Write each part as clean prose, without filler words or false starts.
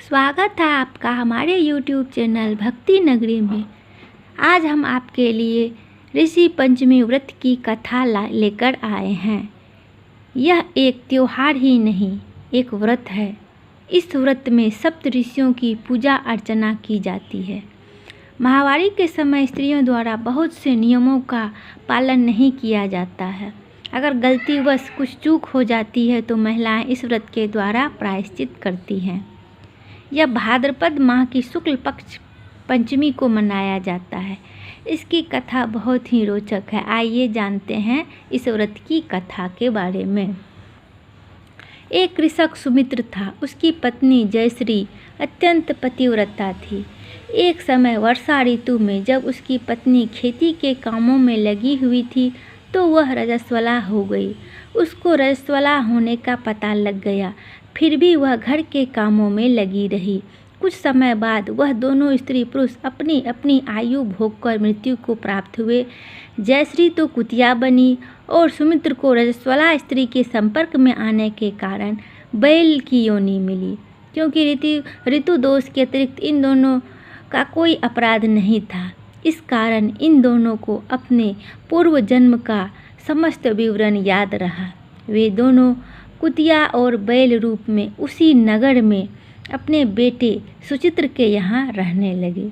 स्वागत है आपका हमारे YouTube चैनल भक्ति नगरी में। आज हम आपके लिए ऋषि पंचमी व्रत की कथा लेकर आए हैं। यह एक त्योहार ही नहीं, एक व्रत है। इस व्रत में सप्त ऋषियों की पूजा अर्चना की जाती है। महावारी के समय स्त्रियों द्वारा बहुत से नियमों का पालन नहीं किया जाता है। अगर गलतीवश कुछ चूक हो जाती है तो महिलाएं इस व्रत के द्वारा प्रायश्चित करती हैं। यह भाद्रपद माह की शुक्ल पक्ष पंचमी को मनाया जाता है। इसकी कथा बहुत ही रोचक है। आइए जानते हैं इस व्रत की कथा के बारे में। एक कृषक सुमित्र था। उसकी पत्नी जयश्री अत्यंत पतिव्रता थी। एक समय वर्षा ऋतु में जब उसकी पत्नी खेती के कामों में लगी हुई थी तो वह रजस्वला हो गई। उसको रजस्वला होने का पता लग गया, फिर भी वह घर के कामों में लगी रही। कुछ समय बाद वह दोनों स्त्री पुरुष अपनी अपनी आयु भोग कर मृत्यु को प्राप्त हुए। जयश्री तो कुतिया बनी और सुमित्र को रजस्वला स्त्री के संपर्क में आने के कारण बैल की योनि मिली। क्योंकि ऋतु दोष के अतिरिक्त इन दोनों का कोई अपराध नहीं था, इस कारण इन दोनों को अपने पूर्व जन्म का समस्त विवरण याद रहा। वे दोनों कुतिया और बैल रूप में उसी नगर में अपने बेटे सुचित्र के यहाँ रहने लगे।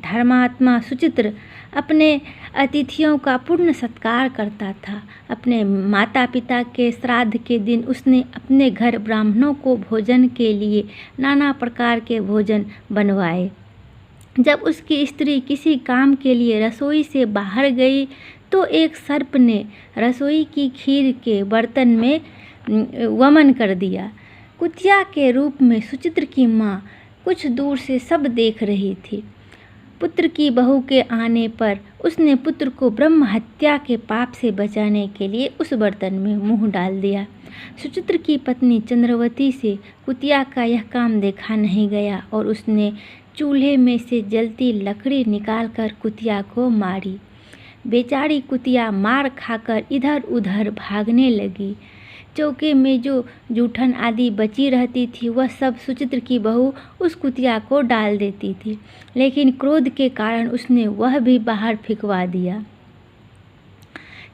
धर्मात्मा सुचित्र अपने अतिथियों का पूर्ण सत्कार करता था। अपने माता पिता के श्राद्ध के दिन उसने अपने घर ब्राह्मणों को भोजन के लिए नाना प्रकार के भोजन बनवाए। जब उसकी स्त्री किसी काम के लिए रसोई से बाहर गई तो एक सर्प ने रसोई की खीर के बर्तन में वमन कर दिया। कुतिया के रूप में सुचित्र की माँ कुछ दूर से सब देख रही थी। पुत्र की बहू के आने पर उसने पुत्र को ब्रह्म हत्या के पाप से बचाने के लिए उस बर्तन में मुंह डाल दिया। सुचित्र की पत्नी चंद्रवती से कुतिया का यह काम देखा नहीं गया और उसने चूल्हे में से जलती लकड़ी निकालकर कुतिया को मारी। बेचारी कुतिया मार खाकर इधर उधर भागने लगी। चौके में जो जूठन आदि बची रहती थी वह सब सुचित्र की बहू उस कुतिया को डाल देती थी, लेकिन क्रोध के कारण उसने वह भी बाहर फिकवा दिया।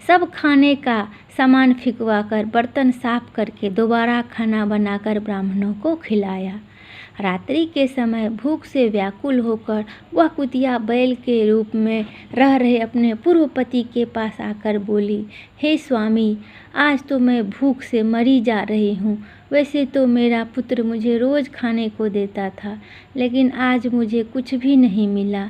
सब खाने का सामान फिकवाकर बर्तन साफ करके दोबारा खाना बनाकर ब्राह्मणों को खिलाया। रात्रि के समय भूख से व्याकुल होकर वह कुतिया बैल के रूप में रह रहे अपने पूर्व पति के पास आकर बोली, हे स्वामी, आज तो मैं भूख से मरी जा रही हूँ। वैसे तो मेरा पुत्र मुझे रोज़ खाने को देता था, लेकिन आज मुझे कुछ भी नहीं मिला।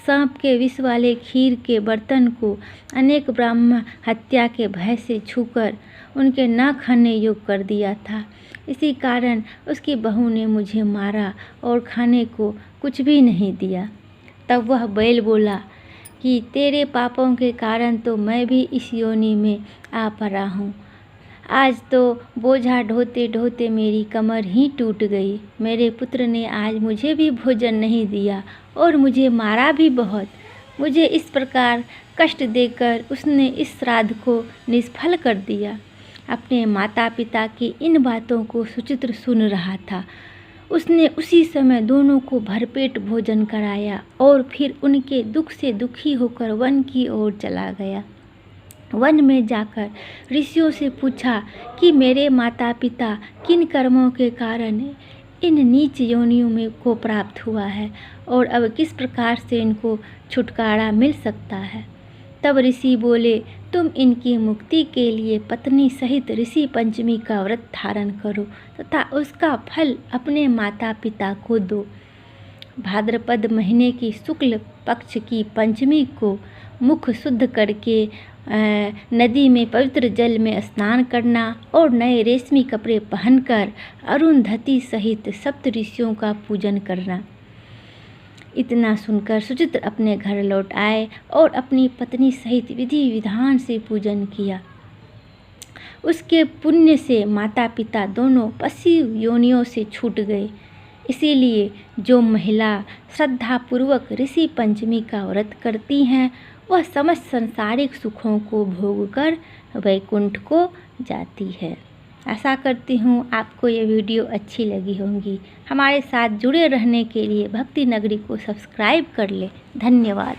सांप के विष वाले खीर के बर्तन को अनेक ब्राह्मण हत्या के भय से छूकर उनके न खाने योग्य कर दिया था। इसी कारण उसकी बहू ने मुझे मारा और खाने को कुछ भी नहीं दिया। तब वह बैल बोला कि तेरे पापों के कारण तो मैं भी इस योनि में आ पड़ा हूँ। आज तो बोझा ढोते ढोते मेरी कमर ही टूट गई। मेरे पुत्र ने आज मुझे भी भोजन नहीं दिया और मुझे मारा भी बहुत। मुझे इस प्रकार कष्ट देकर उसने इस श्राद्ध को निष्फल कर दिया। अपने माता पिता की इन बातों को सुचित्र सुन रहा था। उसने उसी समय दोनों को भरपेट भोजन कराया और फिर उनके दुख से दुखी होकर वन की ओर चला गया। वन में जाकर ऋषियों से पूछा कि मेरे माता पिता किन कर्मों के कारण इन नीच योनियों में को प्राप्त हुआ है और अब किस प्रकार से इनको छुटकारा मिल सकता है। तब ऋषि बोले, तुम इनकी मुक्ति के लिए पत्नी सहित ऋषि पंचमी का व्रत धारण करो तथा उसका फल अपने माता पिता को दो। भाद्रपद महीने की शुक्ल पक्ष की पंचमी को मुख शुद्ध करके नदी में पवित्र जल में स्नान करना और नए रेशमी कपड़े पहनकर अरुंधति सहित सप्त ऋषियों का पूजन करना। इतना सुनकर सुचित्र अपने घर लौट आए और अपनी पत्नी सहित विधि विधान से पूजन किया। उसके पुण्य से माता पिता दोनों पशु योनियों से छूट गए। इसीलिए जो महिला श्रद्धापूर्वक ऋषि पंचमी का व्रत करती हैं वह समस्त संसारिक सुखों को भोगकर वैकुंठ को जाती है। आशा करती हूँ आपको ये वीडियो अच्छी लगी होंगी। हमारे साथ जुड़े रहने के लिए भक्ति नगरी को सब्सक्राइब कर लें। धन्यवाद।